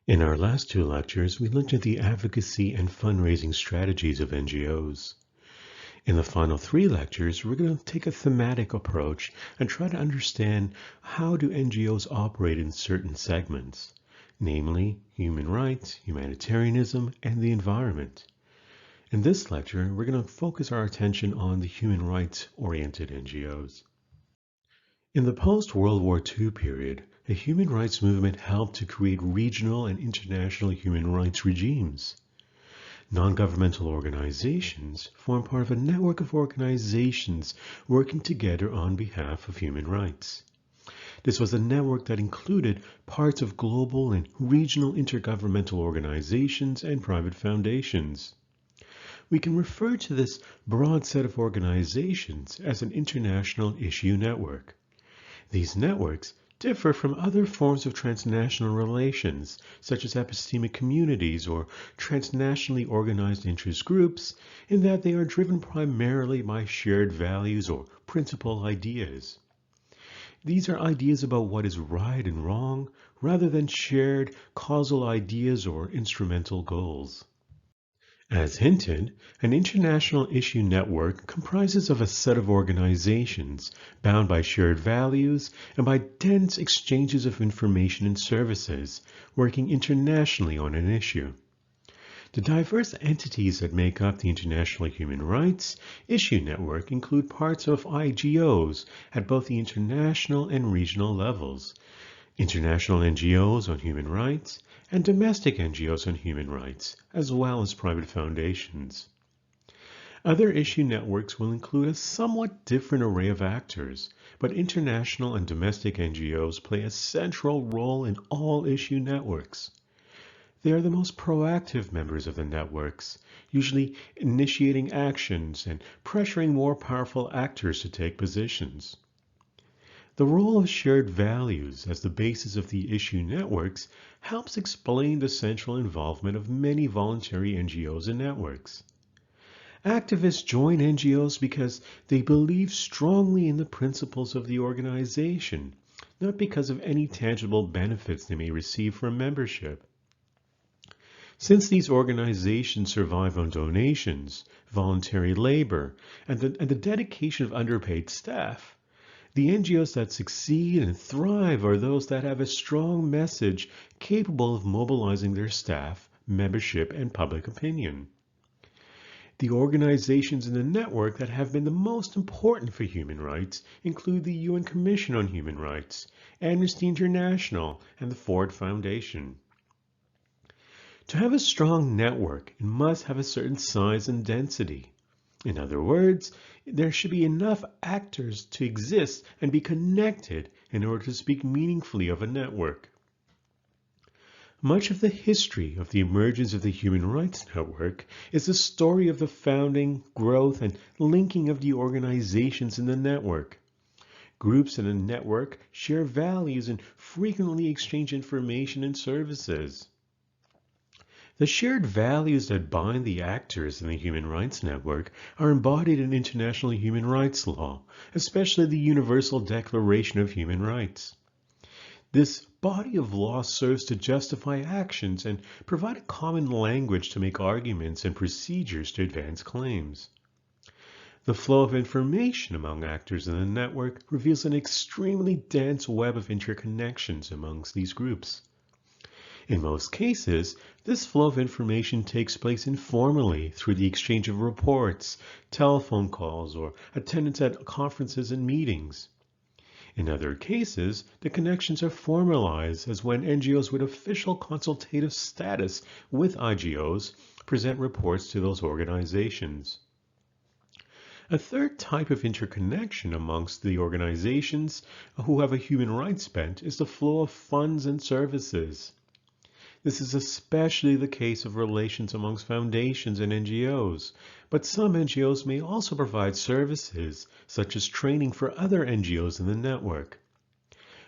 In our last two lectures, we looked at the advocacy and fundraising strategies of NGOs. In the final three lectures, we're going to take a thematic approach and try to understand how do NGOs operate in certain segments, namely human rights, humanitarianism, and the environment. In this lecture, we're going to focus our attention on the human rights-oriented NGOs. In the post-World War II period, the human rights movement helped to create regional and international human rights regimes. Non-governmental organizations form part of a network of organizations working together on behalf of human rights. This was a network that included parts of global and regional intergovernmental organizations and private foundations. We can refer to this broad set of organizations as an international issue network. These networks differ from other forms of transnational relations, such as epistemic communities or transnationally organized interest groups, in that they are driven primarily by shared values or principal ideas. These are ideas about what is right and wrong, rather than shared causal ideas or instrumental goals. As hinted, an international issue network comprises of a set of organizations bound by shared values and by dense exchanges of information and services, working internationally on an issue. The diverse entities that make up the International Human Rights Issue Network include parts of NGOs at both the international and regional levels, international NGOs on human rights, and domestic NGOs on human rights, as well as private foundations. Other issue networks will include a somewhat different array of actors, but international and domestic NGOs play a central role in all issue networks. They are the most proactive members of the networks, usually initiating actions and pressuring more powerful actors to take positions. The role of shared values as the basis of the issue networks helps explain the central involvement of many voluntary NGOs and networks. Activists join NGOs because they believe strongly in the principles of the organization, not because of any tangible benefits they may receive from membership. Since these organizations survive on donations, voluntary labor, and the dedication of underpaid staff, the NGOs that succeed and thrive are those that have a strong message capable of mobilizing their staff, membership, and public opinion. The organizations in the network that have been the most important for human rights include the UN Commission on Human Rights, Amnesty International, and the Ford Foundation. To have a strong network, it must have a certain size and density. In other words, there should be enough actors to exist and be connected in order to speak meaningfully of a network. Much of the history of the emergence of the Human Rights Network is the story of the founding, growth, and linking of the organizations in the network. Groups in a network share values and frequently exchange information and services. The shared values that bind the actors in the Human Rights Network are embodied in international human rights law, especially the Universal Declaration of Human Rights. This body of law serves to justify actions and provide a common language to make arguments and procedures to advance claims. The flow of information among actors in the network reveals an extremely dense web of interconnections amongst these groups. In most cases, this flow of information takes place informally through the exchange of reports, telephone calls, or attendance at conferences and meetings. In other cases, the connections are formalized as when NGOs with official consultative status with IGOs present reports to those organizations. A third type of interconnection amongst the organizations who have a human rights bent is the flow of funds and services. This is especially the case of relations amongst foundations and NGOs, but some NGOs may also provide services, such as training for other NGOs in the network.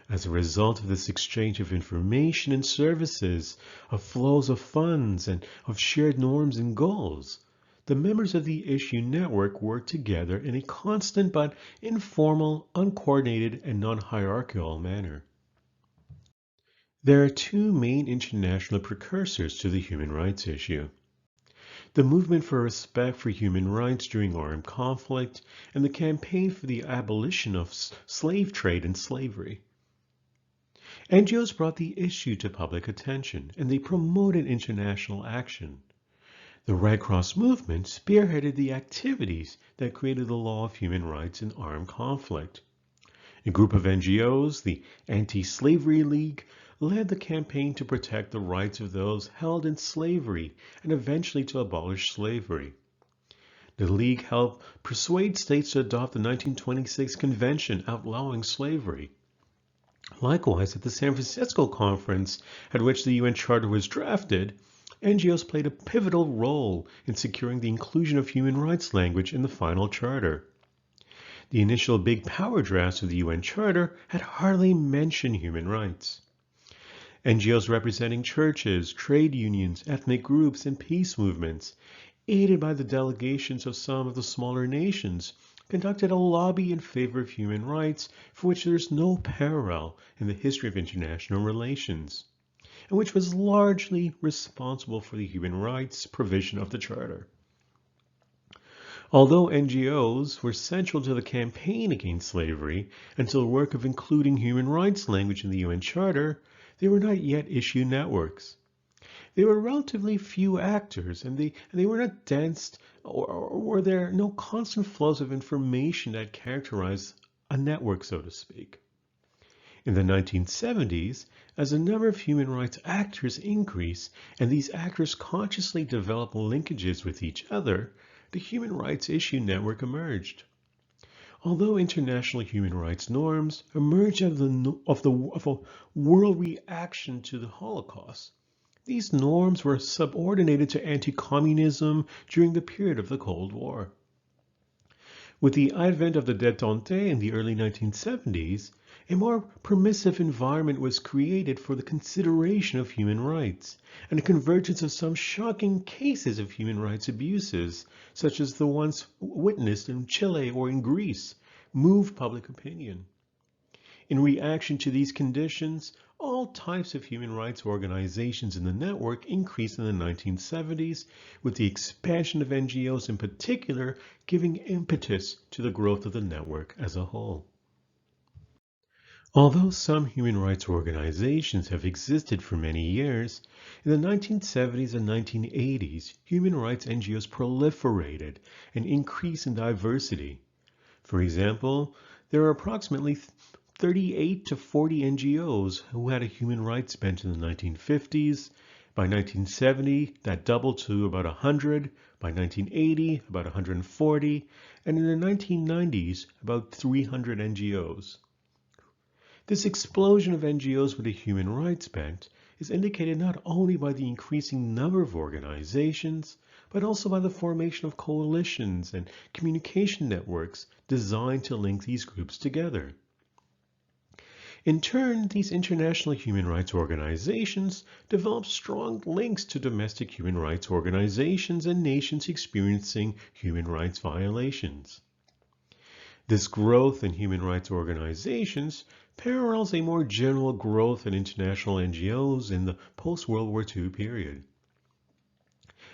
As a result of this exchange of information and services, of flows of funds, and of shared norms and goals, the members of the issue network work together in a constant but informal, uncoordinated, and non-hierarchical manner. There are two main international precursors to the human rights issue: the movement for respect for human rights during armed conflict and the campaign for the abolition of slave trade and slavery. NGOs brought the issue to public attention and they promoted international action. The Red Cross movement spearheaded the activities that created the law of human rights in armed conflict. A group of NGOs, the Anti-Slavery League, led the campaign to protect the rights of those held in slavery and eventually to abolish slavery. The League helped persuade states to adopt the 1926 Convention outlawing slavery. Likewise, at the San Francisco conference at which the UN Charter was drafted, NGOs played a pivotal role in securing the inclusion of human rights language in the final charter. The initial big power drafts of the UN Charter had hardly mentioned human rights. NGOs representing churches, trade unions, ethnic groups, and peace movements, aided by the delegations of some of the smaller nations, conducted a lobby in favor of human rights for which there is no parallel in the history of international relations, and which was largely responsible for the human rights provision of the Charter. Although NGOs were central to the campaign against slavery and to the work of including human rights language in the UN Charter, they were not yet issue networks. They were relatively few actors, and they were not dense, or were there no constant flows of information that characterized a network, so to speak. In the 1970s, as the number of human rights actors increased and these actors consciously developed linkages with each other, the Human Rights Issue Network emerged. Although international human rights norms emerged out of a world reaction to the Holocaust, these norms were subordinated to anti-communism during the period of the Cold War. With the advent of the détente in the early 1970s, a more permissive environment was created for the consideration of human rights, and a convergence of some shocking cases of human rights abuses, such as the ones witnessed in Chile or in Greece, moved public opinion. In reaction to these conditions, all types of human rights organizations in the network increased in the 1970s, with the expansion of NGOs in particular giving impetus to the growth of the network as a whole. Although some human rights organizations have existed for many years, in the 1970s and 1980s, human rights NGOs proliferated and increased in diversity. For example, there are approximately 38 to 40 NGOs who had a human rights bent in the 1950s. By 1970, that doubled to about 100. By 1980, about 140. And in the 1990s, about 300 NGOs. This explosion of NGOs with a human rights bent is indicated not only by the increasing number of organizations, but also by the formation of coalitions and communication networks designed to link these groups together. In turn, these international human rights organizations develop strong links to domestic human rights organizations and nations experiencing human rights violations. This growth in human rights organizations parallels a more general growth in international NGOs in the post-World War II period.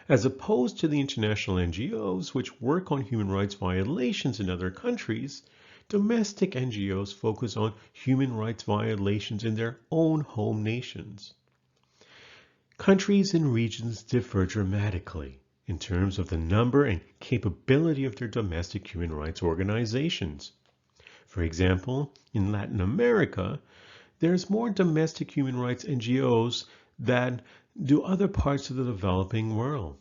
As opposed to the international NGOs, which work on human rights violations in other countries, domestic NGOs focus on human rights violations in their own home nations. Countries and regions differ dramatically in terms of the number and capability of their domestic human rights organizations. For example, in Latin America, there's more domestic human rights NGOs than do other parts of the developing world.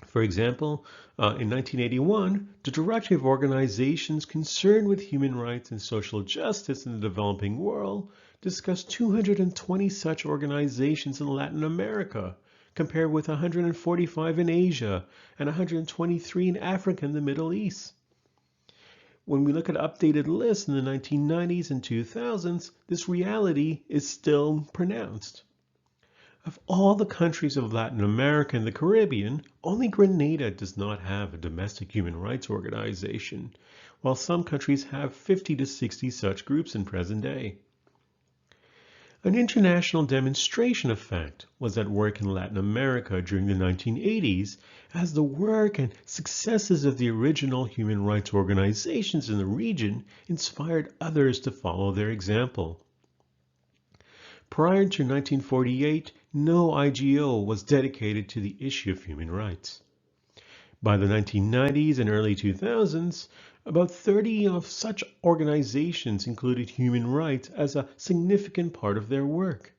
For example, in 1981, the Directory of Organizations Concerned with Human Rights and Social Justice in the Developing World discussed 220 such organizations in Latin America, compared with 145 in Asia and 123 in Africa and the Middle East. When we look at updated lists in the 1990s and 2000s, this reality is still pronounced. Of all the countries of Latin America and the Caribbean, only Grenada does not have a domestic human rights organization, while some countries have 50 to 60 such groups in present day. An international demonstration effect was at work in Latin America during the 1980s as the work and successes of the original human rights organizations in the region inspired others to follow their example. Prior to 1948, no NGO was dedicated to the issue of human rights. By the 1990s and early 2000s, about 30 of such organizations included human rights as a significant part of their work.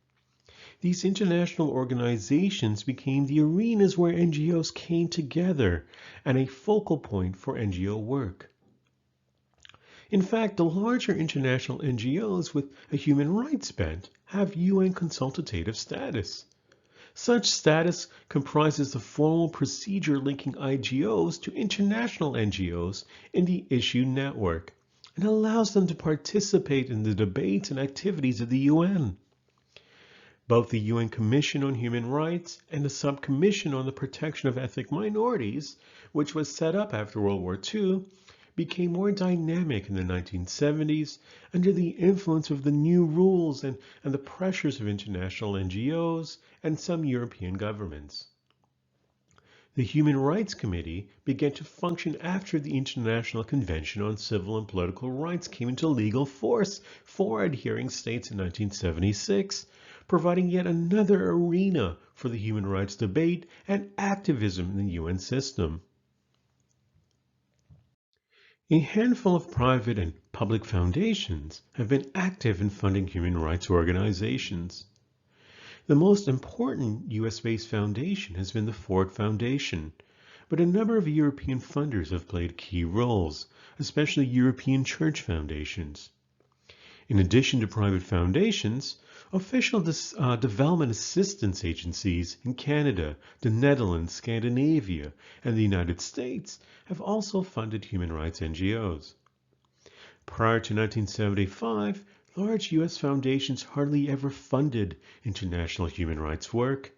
These international organizations became the arenas where NGOs came together and a focal point for NGO work. In fact, the larger international NGOs with a human rights bent have UN consultative status. Such status comprises the formal procedure linking NGOs to international NGOs in the issue network and allows them to participate in the debates and activities of the UN. Both the UN Commission on Human Rights and the Subcommission on the Protection of Ethnic Minorities, which was set up after World War II, became more dynamic in the 1970s under the influence of the new rules and the pressures of international NGOs and some European governments. The Human Rights Committee began to function after the International Convention on Civil and Political Rights came into legal force for adhering states in 1976, providing yet another arena for the human rights debate and activism in the UN system. A handful of private and public foundations have been active in funding human rights organizations. The most important US-based foundation has been the Ford Foundation, but a number of European funders have played key roles, especially European church foundations. In addition to private foundations, official development assistance agencies in Canada, the Netherlands, Scandinavia, and the United States have also funded human rights NGOs. Prior to 1975, large U.S. foundations hardly ever funded international human rights work.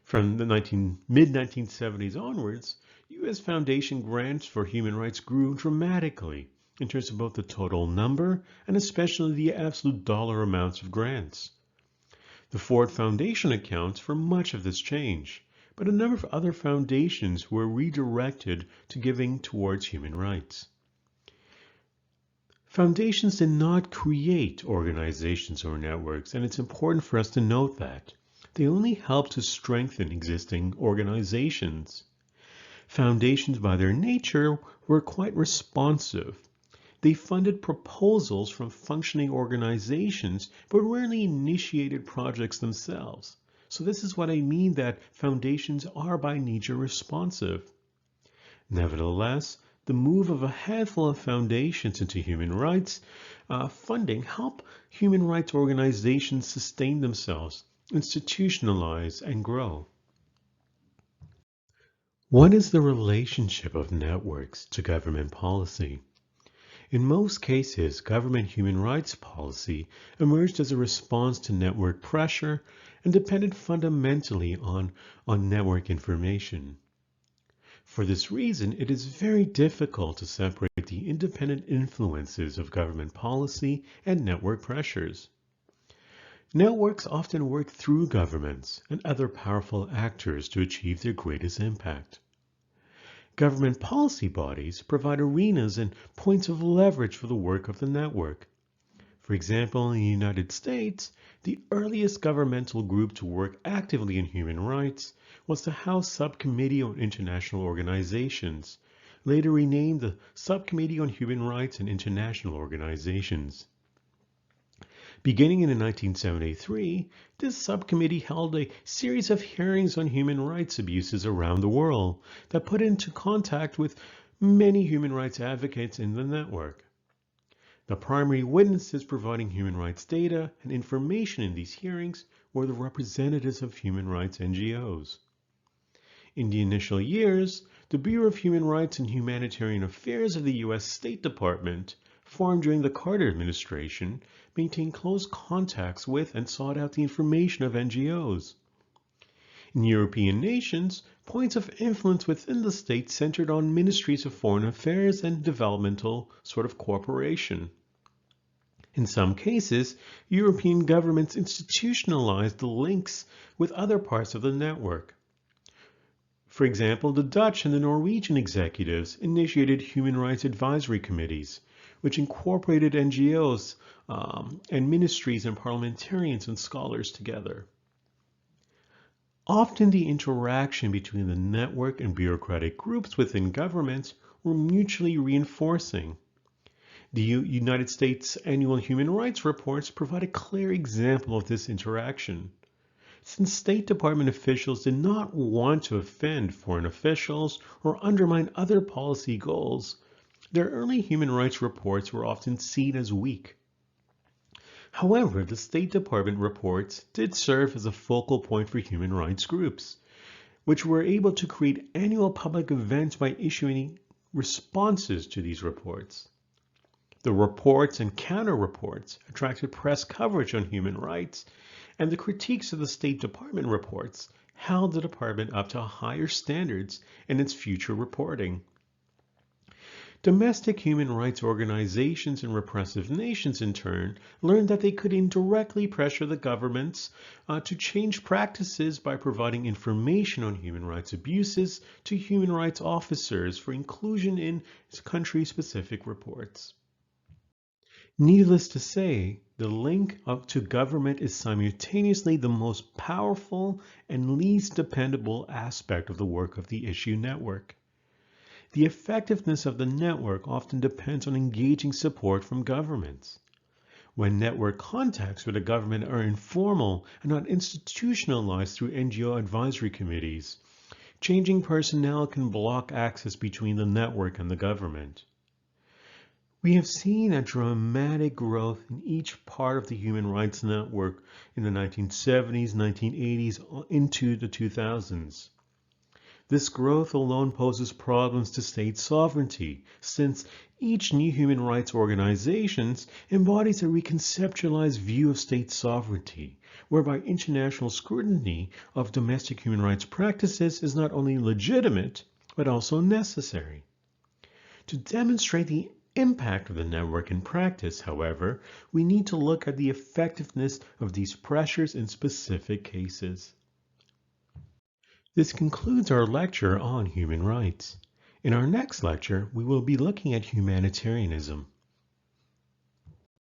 From the mid-1970s onwards, U.S. foundation grants for human rights grew dramatically in terms of both the total number and especially the absolute dollar amounts of grants. The Ford Foundation accounts for much of this change, but a number of other foundations were redirected to giving towards human rights. Foundations did not create organizations or networks, and it's important for us to note that. They only help to strengthen existing organizations. Foundations, by their nature, were quite responsive. They funded proposals from functioning organizations, but rarely initiated projects themselves. So this is what I mean that foundations are by nature responsive. Nevertheless, the move of a handful of foundations into human rights funding help human rights organizations sustain themselves, institutionalize, and grow. What is the relationship of networks to government policy? In most cases, government human rights policy emerged as a response to network pressure and depended fundamentally on network information. For this reason, it is very difficult to separate the independent influences of government policy and network pressures. Networks often work through governments and other powerful actors to achieve their greatest impact. Government policy bodies provide arenas and points of leverage for the work of the network. For example, in the United States, the earliest governmental group to work actively in human rights was the House Subcommittee on International Organizations, later renamed the Subcommittee on Human Rights and International Organizations. Beginning in 1973, this subcommittee held a series of hearings on human rights abuses around the world that put it into contact with many human rights advocates in the network. The primary witnesses providing human rights data and information in these hearings were the representatives of human rights NGOs. In the initial years, the Bureau of Human Rights and Humanitarian Affairs of the U.S. State Department, formed during the Carter administration, maintained close contacts with and sought out the information of NGOs. In European nations, points of influence within the state centered on ministries of foreign affairs and developmental cooperation. In some cases, European governments institutionalized the links with other parts of the network. For example, the Dutch and the Norwegian executives initiated human rights advisory committees, which incorporated NGOs and ministries and parliamentarians and scholars together. Often the interaction between the network and bureaucratic groups within governments were mutually reinforcing. The United States annual human rights reports provide a clear example of this interaction. Since State Department officials did not want to offend foreign officials or undermine other policy goals, their early human rights reports were often seen as weak. However, the State Department reports did serve as a focal point for human rights groups, which were able to create annual public events by issuing responses to these reports. The reports and counter-reports attracted press coverage on human rights, and the critiques of the State Department reports held the department up to higher standards in its future reporting. Domestic human rights organizations in repressive nations, in turn, learned that they could indirectly pressure the governments to change practices by providing information on human rights abuses to human rights officers for inclusion in country-specific reports. Needless to say, the link up to government is simultaneously the most powerful and least dependable aspect of the work of the issue network. The effectiveness of the network often depends on engaging support from governments. When network contacts with a government are informal and not institutionalized through NGO advisory committees, changing personnel can block access between the network and the government. We have seen a dramatic growth in each part of the human rights network in the 1970s, 1980s, into the 2000s. This growth alone poses problems to state sovereignty, since each new human rights organization embodies a reconceptualized view of state sovereignty, whereby international scrutiny of domestic human rights practices is not only legitimate, but also necessary. To demonstrate the impact of the network in practice, however, we need to look at the effectiveness of these pressures in specific cases. This concludes our lecture on human rights. In our next lecture, we will be looking at humanitarianism.